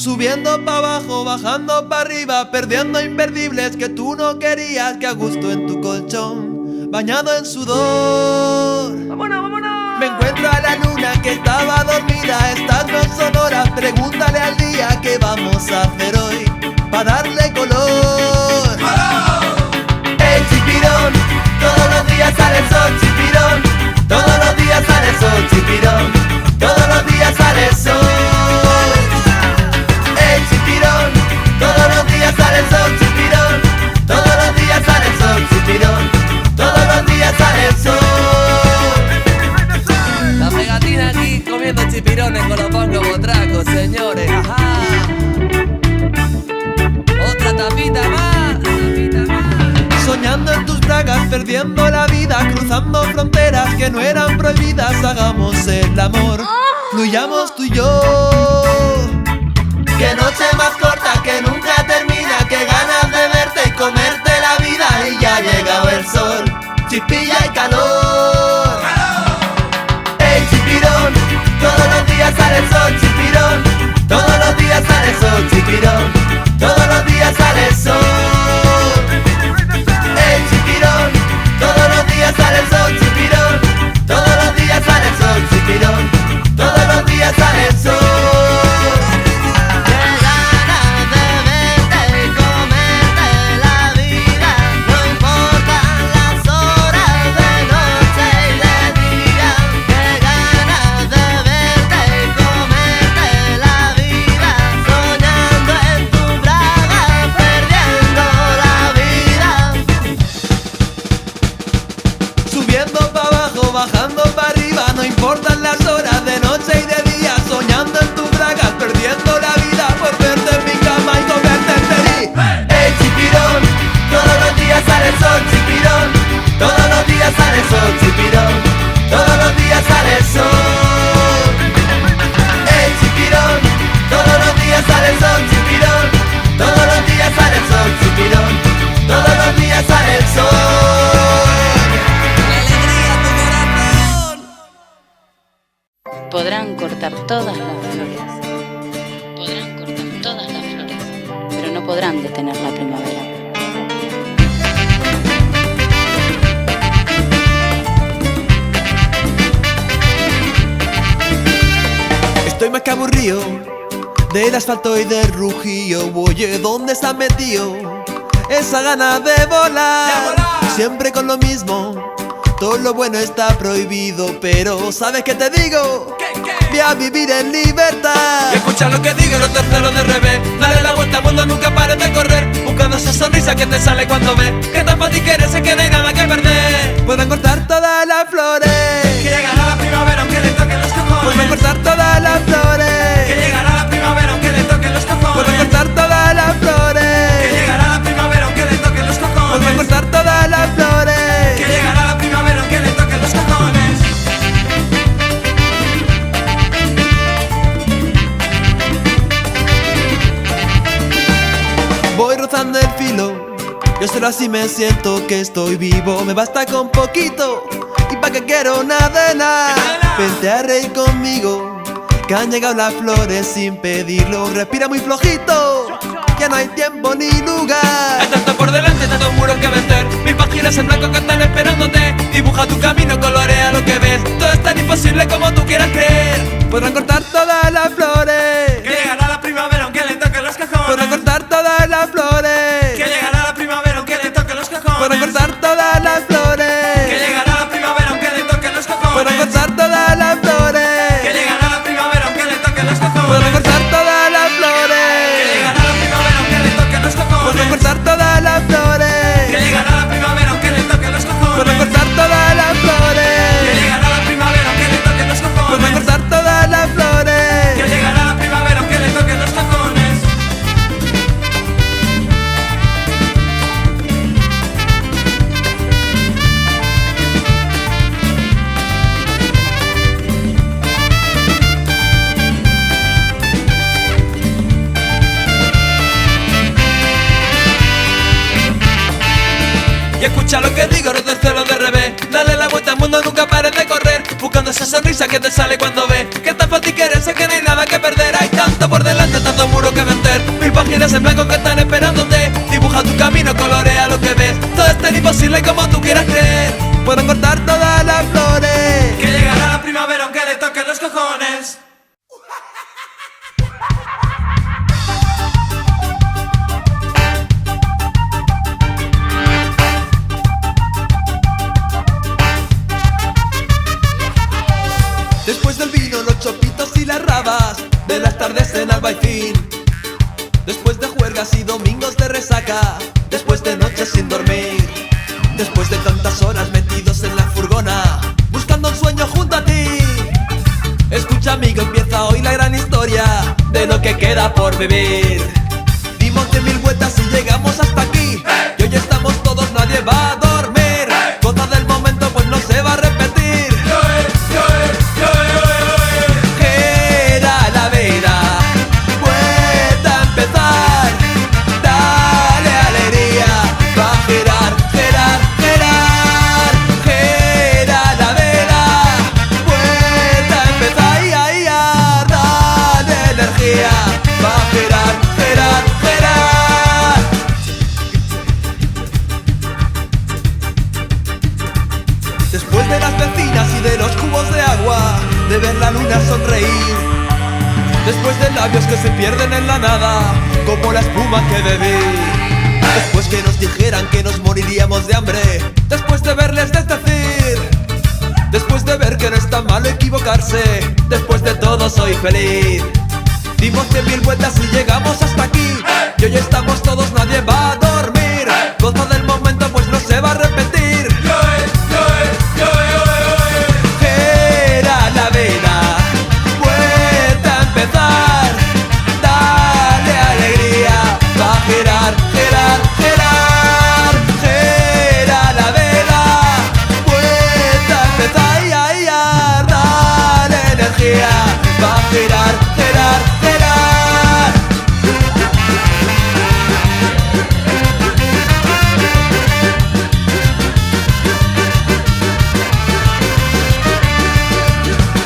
Subiendo pa' abajo, bajando pa' arriba, perdiendo imperdibles que tú no querías, que a gusto en tu colchón, bañado en sudor. ¡Vámonos, vámonos! Me encuentro a la luna que estaba dormida, estas no son horas, pregúntale al día qué vamos a hacer hoy, pa' darle color. El chipirón, todos los días sale el sol, chipirón, todos los días sale el sol, chipirón, todos los días sale el sol. El chipirón, todos los días sale el sol, chipirón, todos los días sale el sol, chipirón, todos los días sale el sol. La pegatina aquí comiendo chipirones con los pongos botracos, señores. Ajá. Otra tapita más, Soñando en tus bragas, perdiendo la vida, cruzando fronteras que no eran prohibidas. Hagamos el amor, fluyamos tú y yo. Qué noche más corta que nunca termina, qué ganas de verte y comerte la vida. Y ya ha llegado el sol, chispilla y calor. El chipirón, todos los días sale el sol, chipirón, todos los días sale el sol, chipirón, todos los días sale el sol. El chipirón, todos los días sale el sol, chipirón, todos los días sale el sol, chipirón, todos los días sale el sol. Subiendo pa' abajo, bajando pa' arriba, no importan las horas de noche y de día, soñando en tus bragas, perdiendo la vida por verte en mi cama y comerte feliz. El chipirón, todos los días sale el sol, chipirón, todos los días sale el sol, chipirón, todos los días sale el sol. El chipirón, todos los días sale el sol, chipirón, todos los días sale el sol, chipirón, todos los días sale el sol. Podrán cortar todas las flores, pero no podrán detener la primavera. Estoy más que aburrido del asfalto y del rugío. Oye, ¿dónde está metido esa gana de volar? Siempre con lo mismo, todo lo bueno está prohibido. Pero ¿sabes qué te digo? Voy a vivir en libertad. Y escucha lo que digo, los terceros de revés. Dale la vuelta al mundo, nunca pares de correr, buscando esa sonrisa que te sale cuando ves que tan fácil que eres, que no hay nada que perder. Podrán cortar todas las flores, Que llegará la primavera aunque le toquen los cojones. podrán cortar todas las Que flores, llegará la primavera aunque le toquen los podrán cojones. cortar todas las Que flores, llegará la primavera aunque le toquen los podrán cojones. cortar todas las Que flores. llegará la primavera aunque le toquen los cojones. Voy rozando el filo, yo solo así me siento que estoy vivo. Me basta con poquito, y pa' que quiero nada de nada. Vente a reír conmigo, que han llegado las flores sin pedirlo. Respira muy flojito, que no hay tiempo ni lugar. Hay tanto por delante, tantos muros que vencer, mis páginas en blanco que están esperándote. Dibuja tu camino, colorea lo que ves, todo es tan imposible como tú quieras creer. Podrán cortar todas las flores, Que llegará la primavera aunque le toquen los podrán cojones. cortar todas las Que flores, llegará la primavera aunque le toquen los podrán cojones. cortar todas las Que flores, llegará la primavera aunque le toquen los podrán cojones. cortar todas las Que flores, llegará la primavera aunque le toquen los podrán cojones. cortar todas las Que flores, llegará la primavera aunque le toquen los podrán cojones. cortar todas las Que flores, llegará la primavera aunque le toquen los podrán cojones. cortar todas las Que flores, llegará la primavera aunque le toquen los podrán cojones. cortar todas las Que flores. llegará la primavera aunque le toquen los cojones. Y escucha lo que digo, no te celo de revés. Dale la vuelta al mundo, nunca pares de correr, buscando esa sonrisa que te sale cuando ves que tan fácil que eres, sé que no hay nada que perder. Hay tanto por delante, tantos muros que días en Albaicín, después de juergas y domingos de resaca, después de noches sin dormir, después de tantas horas metidos en la furgona, buscando un sueño junto a ti. Escucha, amigo, empieza hoy la gran historia de lo que queda por vivir. Dimos 10.000 vueltas y llegamos hasta aquí, y hoy estamos todos, nadie va a dormir. Goza del momento, pues no se va a repetir. Gira la vida, vuelta a empezar, dale alegría, va a girar, girar, girar. Gira la vida, vuelta a empezar, ay, ay, dale energía, va a girar, girar, girar. Después de las vecinas y de los cubos de agua, de ver la luna sonreír, después de labios que se pierden en la nada, como la espuma que bebí, después que nos dijeran que nos moriríamos de hambre, después de verles decir, después de ver que no está malo equivocarse, después de todo soy feliz. Dimos 100.000 vueltas y llegamos hasta aquí, y hoy estamos todos, nadie va a dormir. Goza del momento, pues no se va a repetir. Gira la vida, vuelta a empezar, dale alegría, va a girar, girar, girar. Gira la vida, vuelta a empezar, ay, ay, ay, dale energía, va a girar, girar, girar.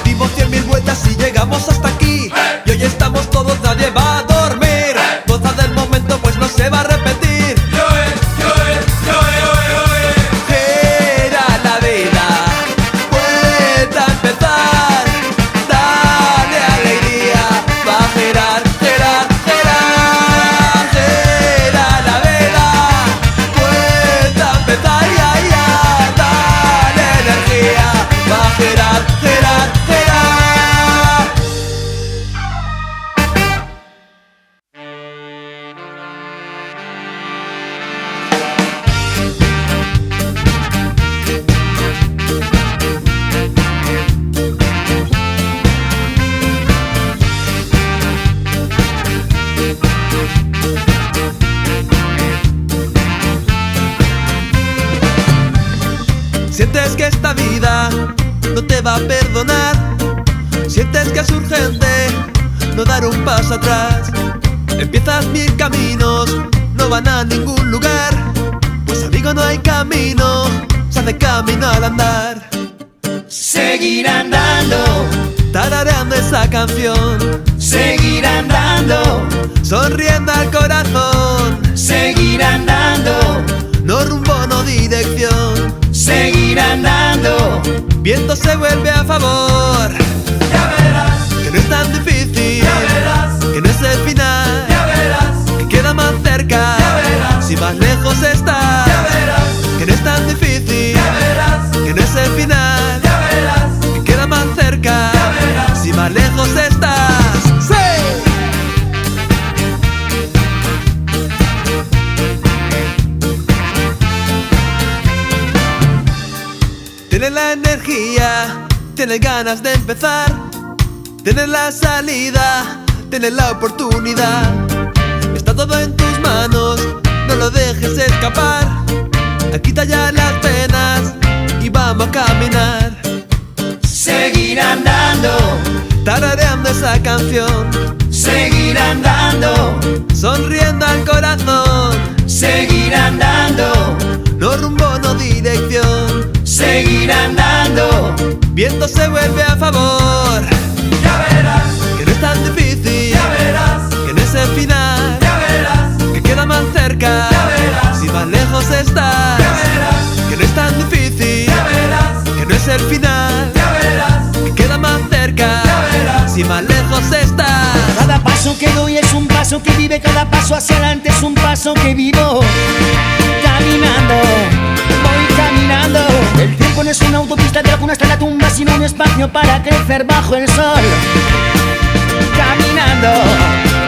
Dimos 100.000 vueltas y llegamos hasta aquí, y hoy estamos todos, nadie va a dormir. Goza del momento, pues no se va a repetir. Gira la vida, vuelta a empezar, dale alegría, va a girar, girar, girar. Gira la vida, vuelta a empezar, ay, ay, ay, dale energía, va a girar, girar, girar. Sientes que esta vida no te va a perdonar, sientes que es urgente no dar un paso atrás. Empiezas 1000 caminos, no van a ningún lugar, pues amigo no hay camino, se hace camino al andar. Seguir andando, Tarareando esa canción, seguir andando, sonriendo al corazón, seguir andando, no rumbo, no dirección. seguir andando. Viento se vuelve a favor, Ya verás, que no es tan difícil, ya verás, que no es el final, ya verás, que queda más cerca, ya verás, si más lejos estás, ya verás, que no es tan difícil, ya verás, que no es el final, ya verás, que queda más cerca, ya verás, si más lejos estás. ¡Sí! Tienes la energía, tienes ganas de empezar, tienes la salida, tienes la oportunidad. Está todo en tus manos, no lo dejes escapar. Quita ya las penas y vamos a caminar. seguir andando, Tarareando esa canción, seguir andando, sonriendo al corazón, seguir andando, no rumbo, no dirección. seguir andando. Viento se vuelve a favor, Ya verás, que no es tan difícil, ya verás, que no es el final, ya verás, que queda más cerca, ya verás, si más lejos estás, ya verás, que no es tan difícil, ya verás, que no es el final, ya verás, que queda más cerca, ya verás, si más lejos estás. Cada paso que doy es un paso que vive, cada paso hacia adelante es un paso que vivo. Caminando, voy caminando. El tiempo no es una autopista de la cuna hasta la tumba, sino un espacio para crecer bajo el sol. caminando,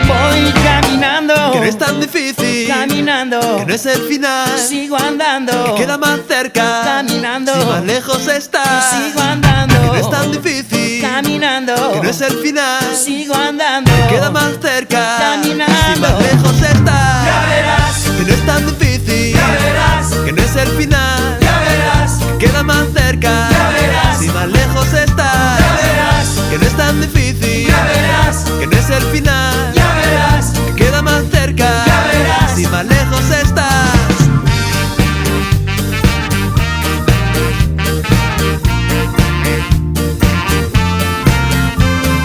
voy caminando. Que no es tan difícil, Caminando, que no es el final. sigo andando, Que queda más cerca, caminando. si más lejos está. sigo andando, Que no es tan difícil, caminando, que no es el final. sigo andando, Queda más cerca, caminando. si más lejos está. Ya verás, Que no es tan difícil, ya verás, que no es el final. ya verás, Queda más cerca, ya verás, si más lejos está. ya verás, Que no es tan difícil, ya verás, que no es el final. ya verás. Queda más cerca, Ya verás. si más lejos estás.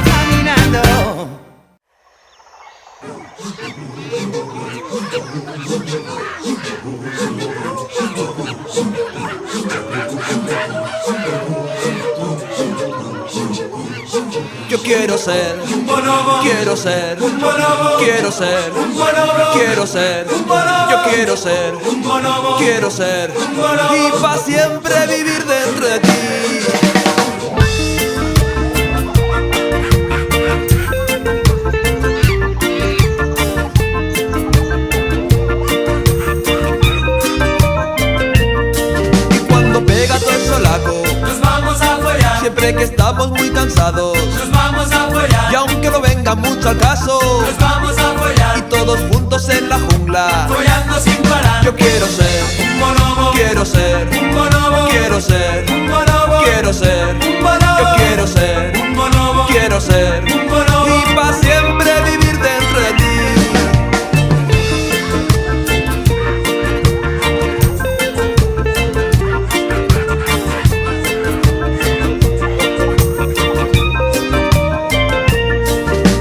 caminando. Yo quiero ser, Un bonobo, quiero ser, un bonobo, quiero ser, un bonobo, quiero ser. un bonobo, Yo quiero ser, un bonobo, quiero ser. bonobo. Y para siempre vivir dentro de ti. Y cuando pega todo el solaco, Nos vamos a follar, siempre que estamos muy cansados, nos vamos a follar, y aunque no venga mucho al caso, nos vamos a y follar, todos juntos en la jungla. follando sin parar. Yo quiero ser, Un bonobo, quiero ser, un bonobo, quiero ser, un bonobo, quiero ser. un bonobo, Yo quiero ser, un bonobo, quiero ser. un bonobo. Y para siempre vivir dentro de ti.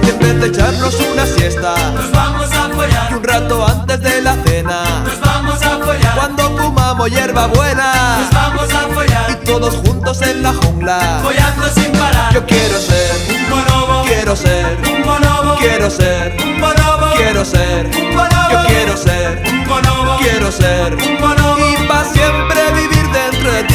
Y en vez de echarnos una siesta Nos vamos a y follar, un rato antes de la cena, nos vamos a follar, cuando fumamos hierba buena nos vamos a follar, y todos juntos en la jungla. follando sin parar. Yo quiero ser, Un bonobo, quiero ser, un bonobo, quiero ser, un bonobo, quiero ser. un bonobo, Yo quiero ser, un bonobo, quiero ser. un bonobo. Y para siempre vivir dentro de ti.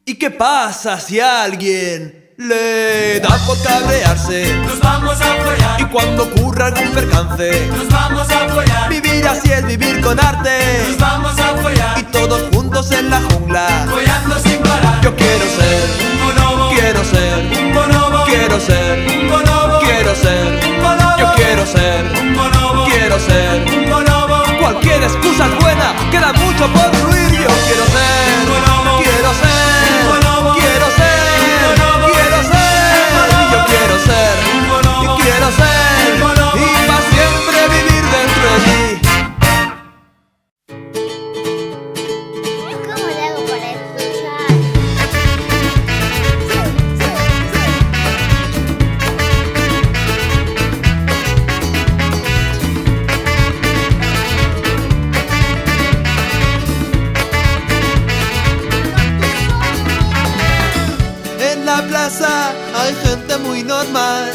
¿Y qué pasa si a alguien le da por cabrearse? Nos vamos a follar, Y cuando ocurra algún percance, nos vamos a follar, vivir así es vivir con arte. nos vamos a follar, Y todos juntos en la jungla. follando sin parar. Yo quiero ser, Un bonobo, quiero ser, un bonobo, quiero ser, un bonobo, quiero ser. un bonobo, Yo quiero ser, un bonobo, quiero ser. un bonobo, Cualquier excusa es buena, queda mucho por fluir. Yo quiero ser, quiero ser, quiero ser, quiero ser. Y yo quiero ser, y quiero ser. Y para siempre vivir dentro de ti. ¿Cómo le hago para escuchar? En la plaza hay gente muy normal,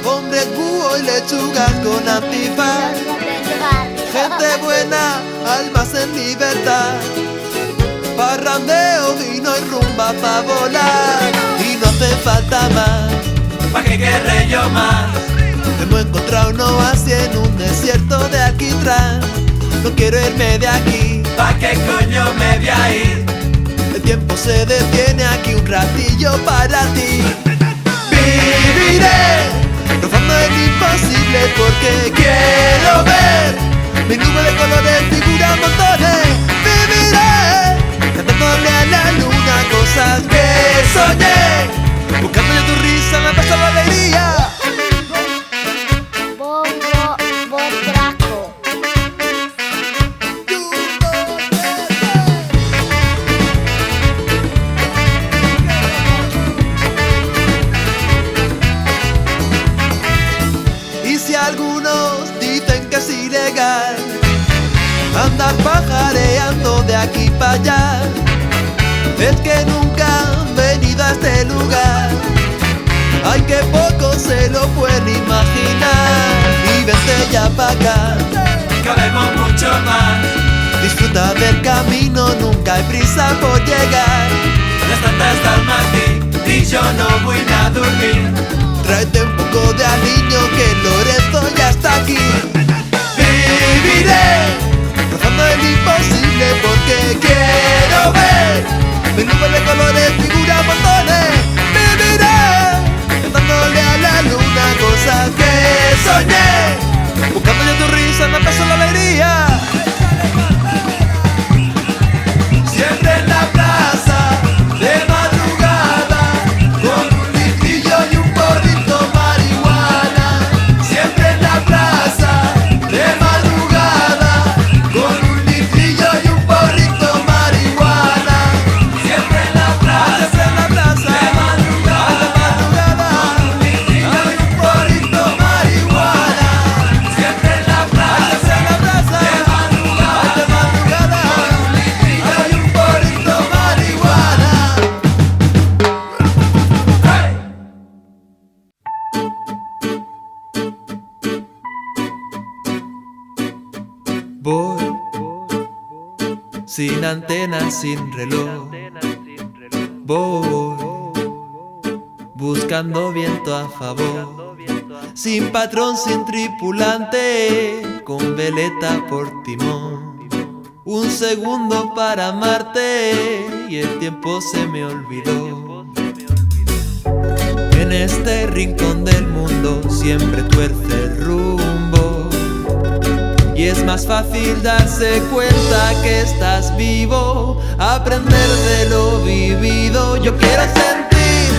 hombres búho y lechugas con antifaz. Gente buena, almas en libertad, parrandeo, vino y rumba pa' volar. Y no hace falta más, ¿pa' qué querré yo más? hemos encontrado un oasis en un desierto de alquitrán. No quiero irme de aquí, ¿Pa' qué coño me voy a ir? el tiempo se detiene aquí un ratillo para ti. Viviré rozando el imposible porque quiero ver mi nube de colores, figuras, montones. Viviré cantándole a la luna cosas que soñé, buscando yo tu risa me pasa la alegría. Bongo, botraco. Y si algunos dicen que es ilegal andar pajareando de aquí para allá, es que nunca han venido a este lugar. Ay, que poco se lo pueden imaginar. Y vente ya pa' acá, cabemos mucho más. disfruta del camino, nunca hay prisa por llegar. Las tantas estamos aquí y yo no voy a dormir. Tráete un poco de aliño que Lorenzo ya está aquí. Viviré rozando el imposible porque quiero ver mil nubes de colores, figuras, montones. Viviré cantándole a la luna cosas que soñé, buscando ya tu risa, me pasó la alegría. Siempre en la plaza de madrugada, con un litrillo y un porrito marihuana. Siempre en la plaza de madrugada, con un litrillo y un porrito marihuana. Siempre en la plaza de madrugada, con un litrillo y un porrito marihuana. Siempre en la plaza de madrugada, con un litrillo y un porrito marihuana. Voy sin antena, sin reloj. Voy buscando viento a favor. Sin patrón, sin tripulante, con veleta por timón. Un segundo para amarte y el tiempo se me olvidó. En este rincón del mundo siempre tuerce el rumbo. Y es más fácil darse cuenta que estás vivo, aprender de lo vivido. Yo quiero sentir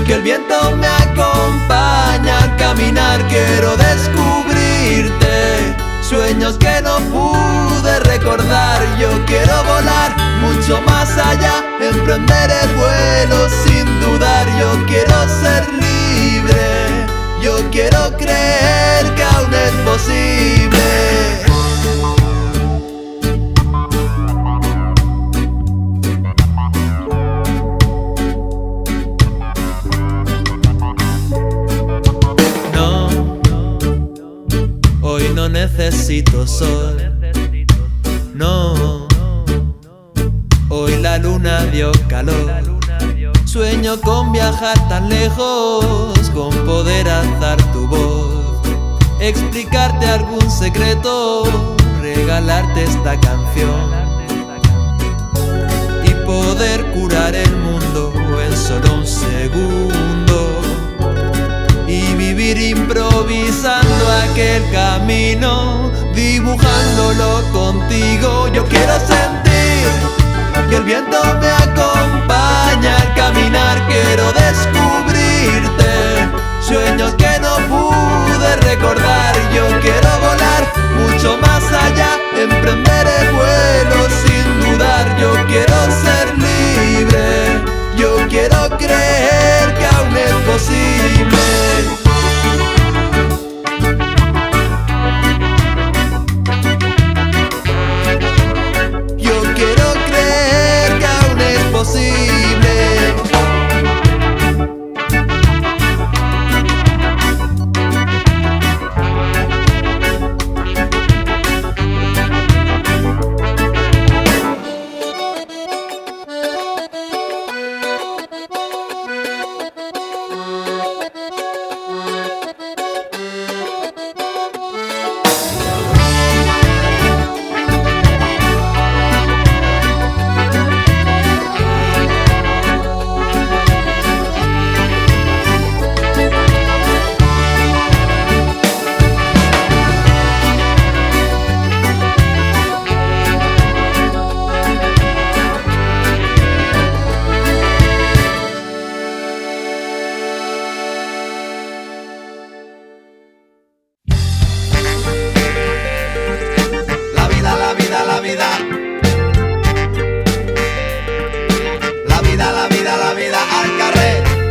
que el viento me acompaña al caminar. Quiero descubrirte sueños que no pude recordar. Yo quiero volar mucho más allá, emprender el vuelo sin dudar. Yo quiero ser libre, yo quiero creer que aún es posible. No, hoy no necesito sol. No, hoy la luna dio calor. Sueño con viajar tan lejos, con poder alzar tu voz, explicarte algún secreto, regalarte esta canción y poder curar el mundo en solo un segundo y vivir improvisando aquel camino, dibujándolo contigo. Yo quiero sentir que el viento me acompaña al caminar. Quiero descubrirte sueños que no pude recordar. Yo quiero volar mucho más allá, emprender el vuelo sin dudar. Yo quiero ser libre, yo quiero creer que aún es posible. Yo quiero creer que aún es posible.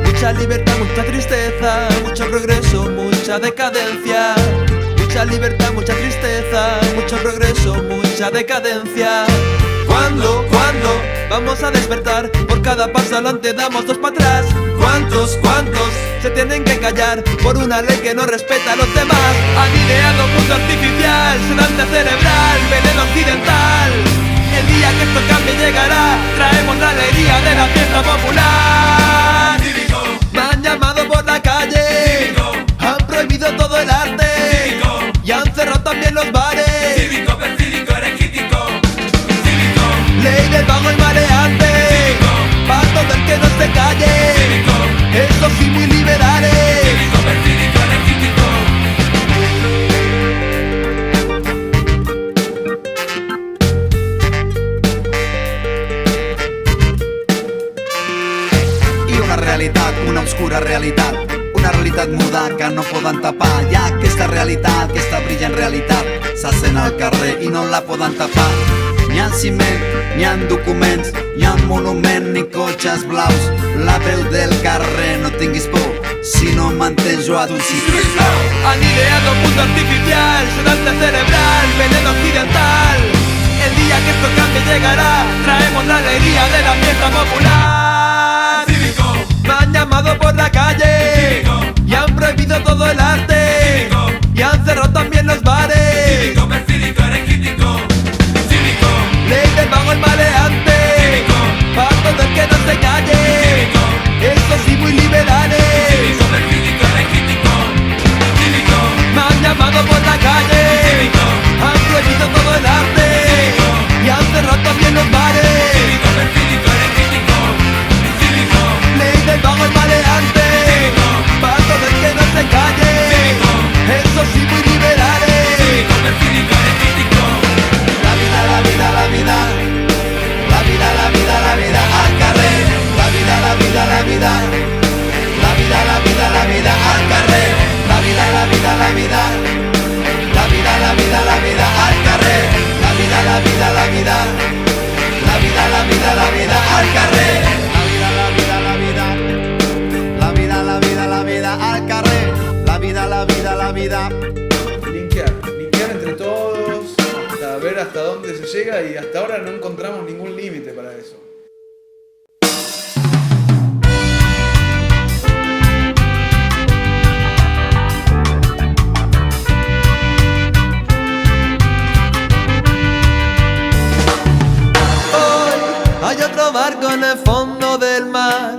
Mucha libertad, mucha tristeza, mucho progreso, mucha decadencia. Mucha libertad, mucha tristeza, mucho progreso, mucha decadencia. ¿Cuándo vamos a despertar. Por cada paso adelante damos dos para atrás. ¿Cuántos se tienen que callar por una ley que no respeta a los demás? Han ideado un mundo artificial, sedante cerebral, veneno occidental. El día que esto cambie llegará, traemos la alegría de la fiesta popular. Cívico, Me han llamado por la calle, cívico, han prohibido todo el arte cívico, y han cerrado también los bares. cívico, perfídico, eregítico, cívico, Ley del vago y maleante, para todo el que no se calle. cívico, Estos sí muy liberales. cívico, perfídico, eregítico. I una realitat, una obscura realitat, una realitat muda que no poden tapar. Hi ha aquesta realitat, aquesta brillant realitat, se sent al carrer i no la poden tapar. N'hi ha ciment, n'hi ha documents, n'hi ha monument ni cotxes blaus. La veu del carrer, no tinguis por, si no mantens jo a tu sisplau. Han ideado un mundo artificial, sedante cerebral, veneno occidental. El día que esto cambie llegará, traemos la alegría de la fiesta popular. Cívico, Me han llamado por la calle y han prohibido todo el arte y han cerrado también los bares. cívico, perfídico, eregítico, cívico, Ley del vago y maleante, para todo el que no se calle. Estos sí muy liberales. cívico, perfídico, eregítico, cívico, Me han llamado por la calle, han prohibido todo el arte y han cerrado también los bares. cívico, perfídico, eregítico, cívico, Ley del vago y maleante, para todo el que no se calle. Estos sí muy liberales. cívico, perfídico, eregítico. La vida, la vida, la vida, la vida, la vida, la vida al carrer. La vida, la vida, la vida, la vida, la vida, la vida al carrer. La vida, la vida, la vida, la vida, la vida, la vida al carrer. La vida, la vida, la vida, la vida, la vida, la vida al carrer. La vida, la vida, la vida, la vida, la vida, la vida al carrer. La vida, la vida, la vida. Linkear entre todos, hasta ver hasta dónde se llega y hasta ahora no encontramos ningún límite para eso. Hoy hay otro barco en el fondo del mar.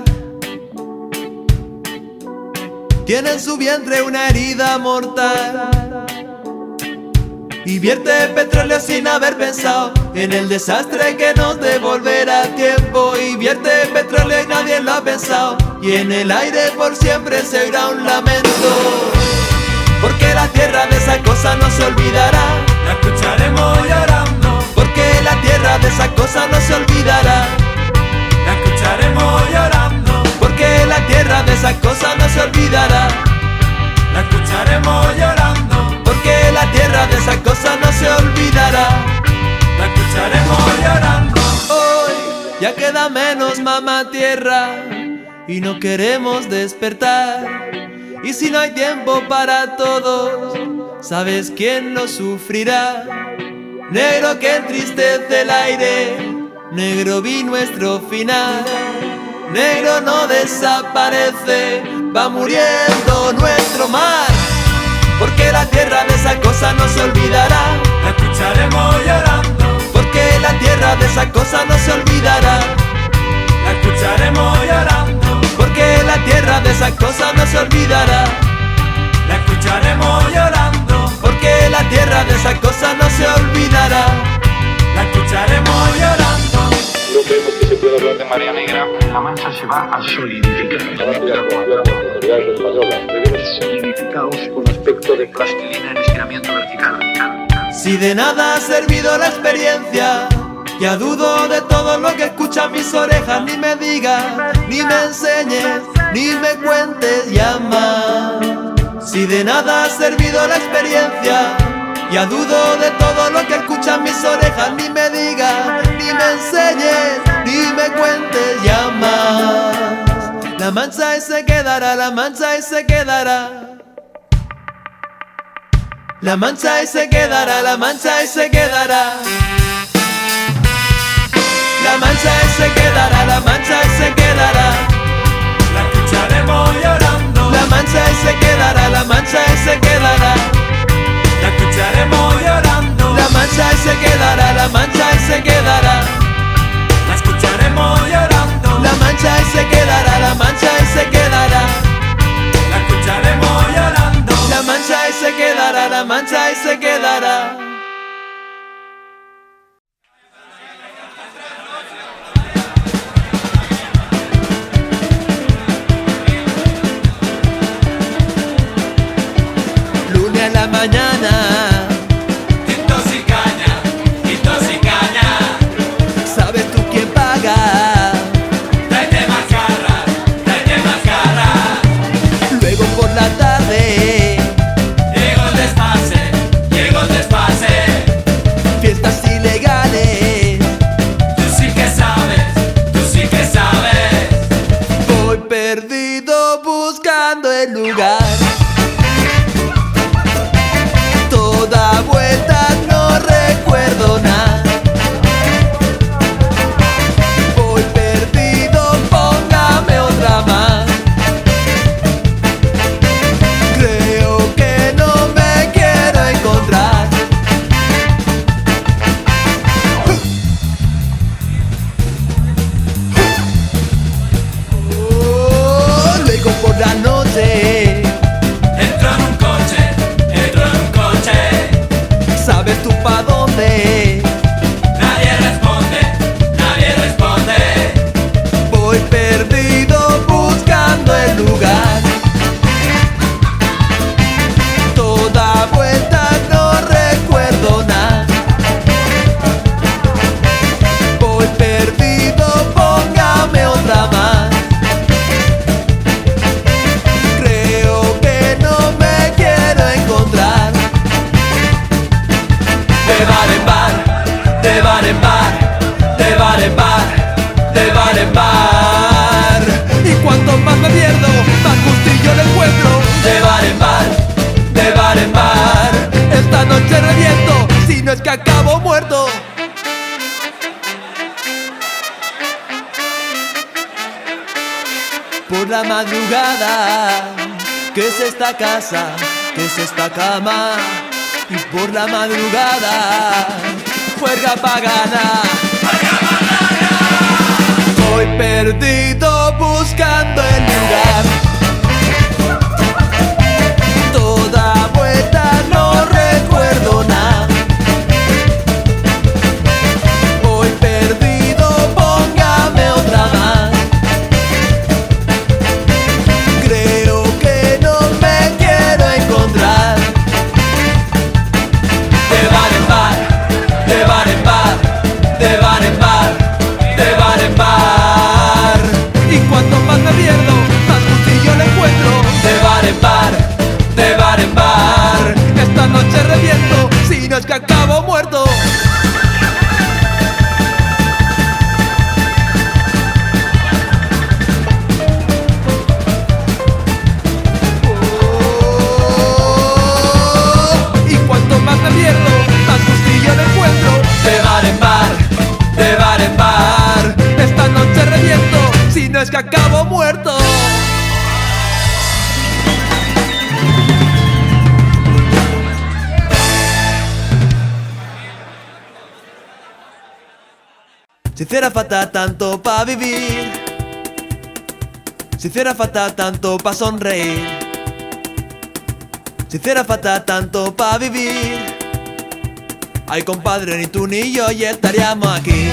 Tiene en su vientre una herida mortal y vierte petróleo sin haber pensado en el desastre que nos devolverá tiempo. Y vierte petróleo y nadie lo ha pensado, y en el aire por siempre se oirá un lamento, porque la tierra de esa cosa no se olvidará. La escucharemos llorando, Porque la tierra de esa cosa no se olvidará. la escucharemos llorando, Porque la tierra de esa cosa no se olvidará. la escucharemos llorando, Porque la tierra de esa cosa no se olvidará. la escucharemos llorando. Hoy ya queda menos mamá tierra y no queremos despertar. Y si no hay tiempo para todos, ¿sabes quién lo sufrirá? Negro que entristece el aire, negro vi nuestro final. Negro no desaparece, va muriendo nuestro mar. Porque la tierra de esa cosa no se olvidará. La escucharemos llorando, Porque la tierra de esa cosa no se olvidará. la escucharemos llorando, Porque la tierra de esa cosa no se olvidará. la escucharemos llorando, Porque la tierra de esa cosa no se olvidará. la escucharemos llorando. No creemos que se pueda hablar de marea negra. La mancha se va a solidificar. Solidificados con aspecto de plastilina en estiramiento vertical. Si de nada ha servido la experiencia, ya dudo de todo lo que escuchan mis orejas. Ni me digas, ni me enseñes, ni me cuentes ya más. Si de nada ha servido la experiencia, ya dudo de todo lo que escuchan mis orejas. Ni me digas, ni me enseñes, ni me cuentes ya más. La mancha y se quedará, la mancha y se quedará. La mancha y se quedará, la mancha y se quedará. La mancha se quedará, la mancha se quedará. La escucharemos llorando. La mancha se quedará, la mancha se quedará. La escucharemos llorando. La mancha se quedará, la mancha se quedará. La escucharemos llorando. La mancha se quedará, la mancha se quedará. La escucharemos llorando. La mancha se quedará, la mancha se quedará. Lunes a la mañana, Tintos y caña, ¿sabes tú quién paga? tráete más cara. Luego por la tarde, Llego el desfase, fiestas ilegales. tú sí que sabes. Voy perdido buscando el lugar. Toda vuelta no recuerdo nada. Voy perdido, póngame otra más. Creo que no me quiero encontrar. Oh, luego por la noche, Entro en un coche, ¿sabes tú pa' dónde? nadie responde. Voy perdido buscando el lugar. Toda vuelta no recuerdo nada. Voy perdido, póngame otra más. Creo que no me quiero encontrar. De bar en bar, de bar en bar, de bar en bar, de bar en bar. Y cuanto más me pierdo, más gustillo le encuentro. De bar en bar, de bar en bar. Esta noche reviento, si no es que acabo muerto. Por la madrugada, ¿qué es esta casa? ¿Qué es esta cama? Y por la madrugada, juerga pagana. Voy perdido buscando el lugar. Toda vuelta no recuerdo nada. Voy perdido, póngame otra más. Creo que no me quiero encontrar. De bar en bar, de bar en bar, de bar en bar, de bar en bar. Y cuanto más me pierdo, más gustillo le encuentro. De bar en bar, de bar en bar. Esta noche reviento, si no es que acabo muerto. Y cuanto más me pierdo, más gustillo le encuentro. De bar en bar, de bar en bar. Esta noche reviento, si no es que acabo muerto. Si hiciera falta tanto pa' vivir, si hiciera falta tanto pa' sonreír, si hiciera falta tanto pa' vivir, ay compadre, ni tú ni yo ya estaríamos aquí.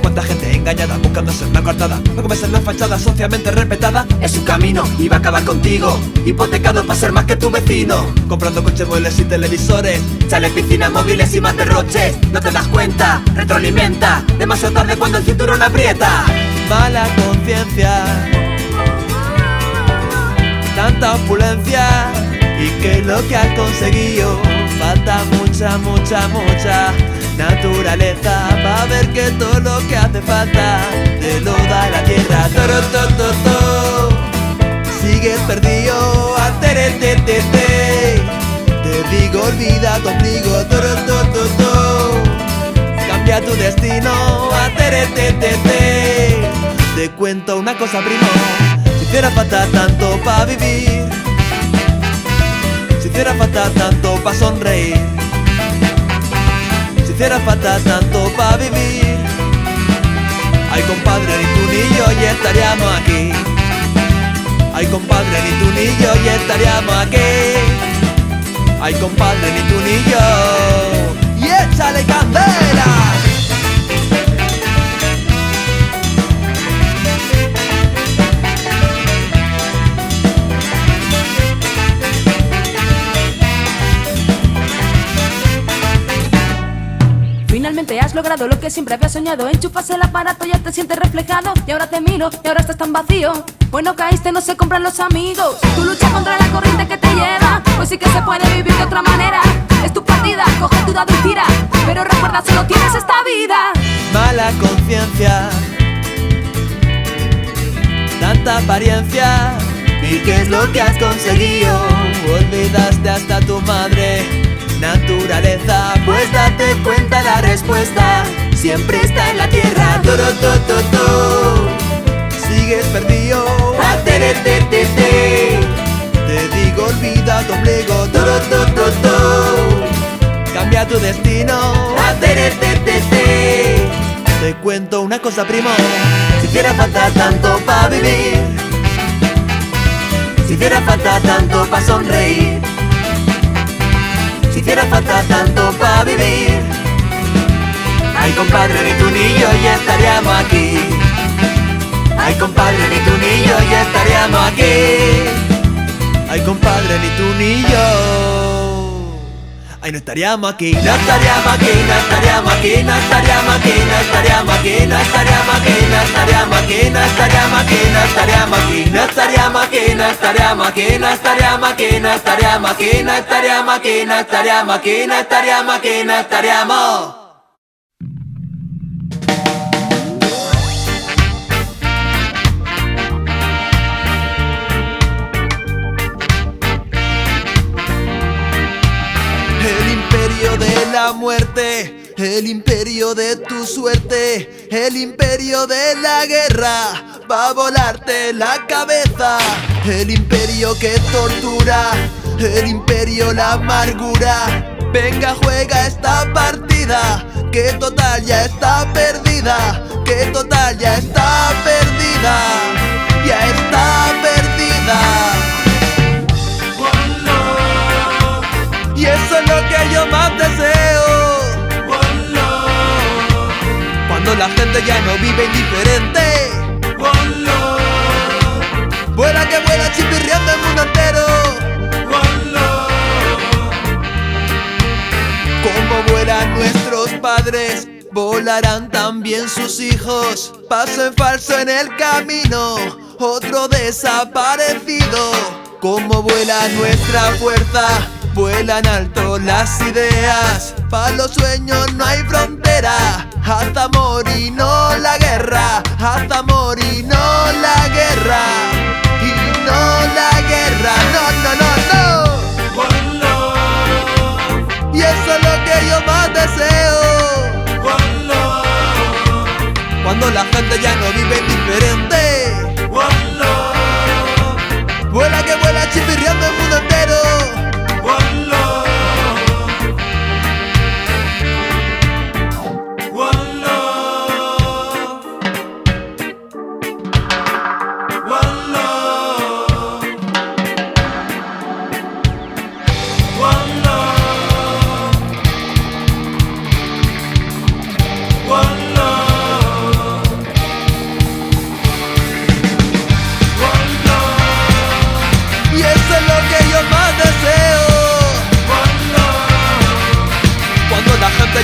Cuánta gente engañada buscando ser una coartada, no comerse en la fachada socialmente respetada. Es su camino y va a acabar contigo, hipotecado para ser más que tu vecino. Comprando coches, muebles y televisores, chales, piscinas, móviles y más derroches. No te das cuenta, retroalimenta, demasiado tarde cuando el cinturón aprieta. Mala conciencia, tanta opulencia, y que lo que has conseguido falta mucha, mucha, mucha naturaleza para ver que todo lo que hace falta te lo da la tierra. Sigues perdido, ateretete. olvida tu ombligo, cambia tu destino, Te cuento una cosa, primo, si hiciera falta tanto pa' vivir, si hiciera falta tanto pa' sonreír, si hiciera falta tanto pa' vivir, ay compadre, ni tú ni yo ya estaríamos aquí. Ay compadre, ni tú ni yo ya estaríamos aquí. Ay compadre, ni tú ni yo. Y échale candela. Finalmente has logrado lo que siempre habías soñado. Enchufas el aparato, ya te sientes reflejado. Y ahora te miro, y ahora estás tan vacío. Bueno, caíste, no se compran los amigos. Tu lucha contra la corriente que te lleva. Pues sí que se puede vivir de otra manera. Es tu partida, coge tu dado y tira. Pero recuerda, solo tienes esta vida. Mala conciencia, tanta apariencia. ¿Y qué es lo que has conseguido? Olvidaste hasta tu madre. Naturaleza, pues date cuenta, la respuesta siempre está en la tierra. Sigues perdido, te digo, olvida tu ombligo, cambia tu destino, Te cuento una cosa, primo, si hiciera falta tanto pa' vivir, si hiciera falta tanto pa' sonreír, si hiciera falta tanto pa' vivir, ay compadre, ni tú ni yo ya estaríamos aquí. Ay compadre, ni tú ni yo ya estaríamos aquí. Ay compadre, ni tú ni yo. Ay, no estaríamos aquí. No estaríamos aquí, no estaríamos aquí, no estaríamos aquí, no estaríamos aquí, no estaríamos aquí, no estaríamos aquí, no estaríamos aquí, no estaríamos aquí, no estaríamos aquí, no estaríamos aquí, no estaríamos aquí, no estaríamos aquí, no estaríamos aquí, no estaríamos aquí, no estaríamos aquí, no estaríamos. El imperio de la muerte, el imperio de tu suerte, el imperio de la guerra, va a volarte la cabeza. El imperio que tortura, el imperio la amargura. Venga, juega esta partida, que total ya está perdida, que total ya está perdida, ya está perdida. Y eso es lo que yo más deseo. Cuando la gente ya no vive indiferente. Vuela que vuela chipirriando el mundo entero. Como vuelan nuestros padres, volarán también sus hijos. Paso en falso en el camino, otro desaparecido. Como vuela nuestra fuerza, vuelan alto las ideas, pa' los sueños no hay frontera. Hasta morir no la guerra, hasta morir no la guerra. Y no la guerra, no, no, no, no. Y eso es lo que yo más deseo. Cuando la gente ya no vive indiferente. Vuela que vuela chipirriando el mundo entero.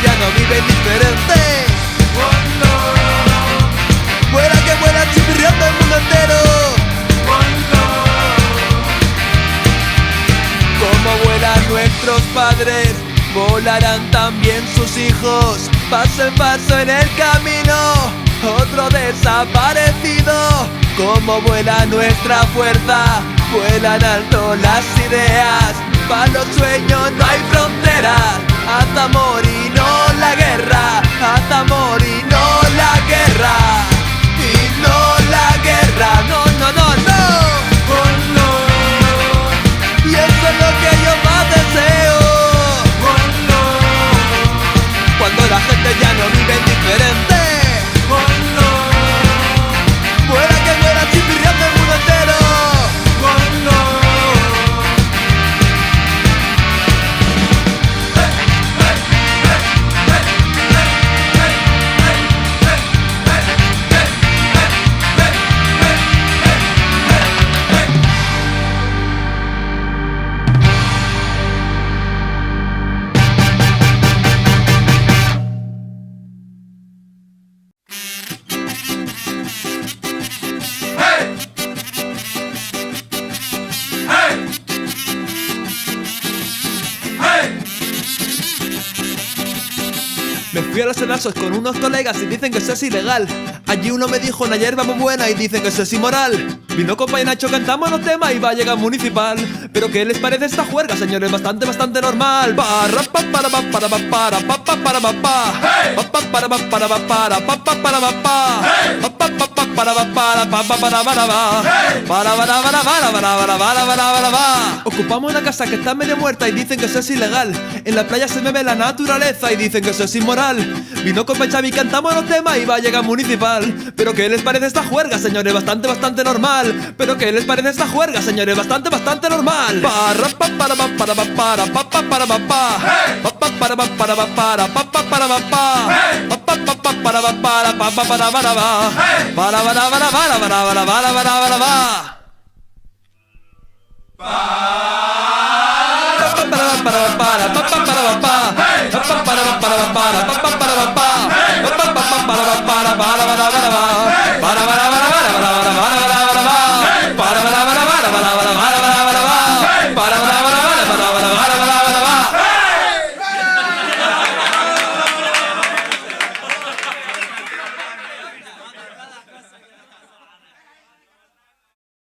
Ya no vive indiferente. Vuela que vuela chipirriando el mundo entero. Como vuelan nuestros padres, volarán también sus hijos. Paso en paso en el camino, otro desaparecido. Como vuela nuestra fuerza, vuelan alto las ideas, Para los sueños no hay fronteras, hasta morir no la guerra, hasta morir no la guerra, y no la guerra, no, no, no, no, oh no. Y eso es lo que yo más deseo, oh no. Cuando la gente ya no vive indiferente, oh no. Fuera que muera chipirriando el mundo entero, oh no. Me fui a los Enazos con unos colegas y dicen que eso es ilegal. Allí uno me dijo una hierba muy buena y dicen que eso es inmoral. Vino compa y Nacho, cantamos los temas y va a llegar municipal. Pero ¿qué les parece esta juerga, señores? Bastante normal. Para pa para pa para pa para pa pa para pa pa pa para pa para pa para pa pa para pa pa pa pa para pa para pa pa para para. Ocupamos una casa que está medio muerta y dicen que eso es ilegal. En la playa se me ve la naturaleza y dicen que eso es inmoral. Vino compa y Xavi, cantamos los temas y va a llegar municipal. Pero ¿qué les parece esta juerga, señores? Bastante normal. Pero ¿qué les parece esta juerga, señores? Bastante normal. Para pa para pa para pa para pa pa para pa pa pa para pa para pa para pa pa para pa pa pa para pa para pa pa para para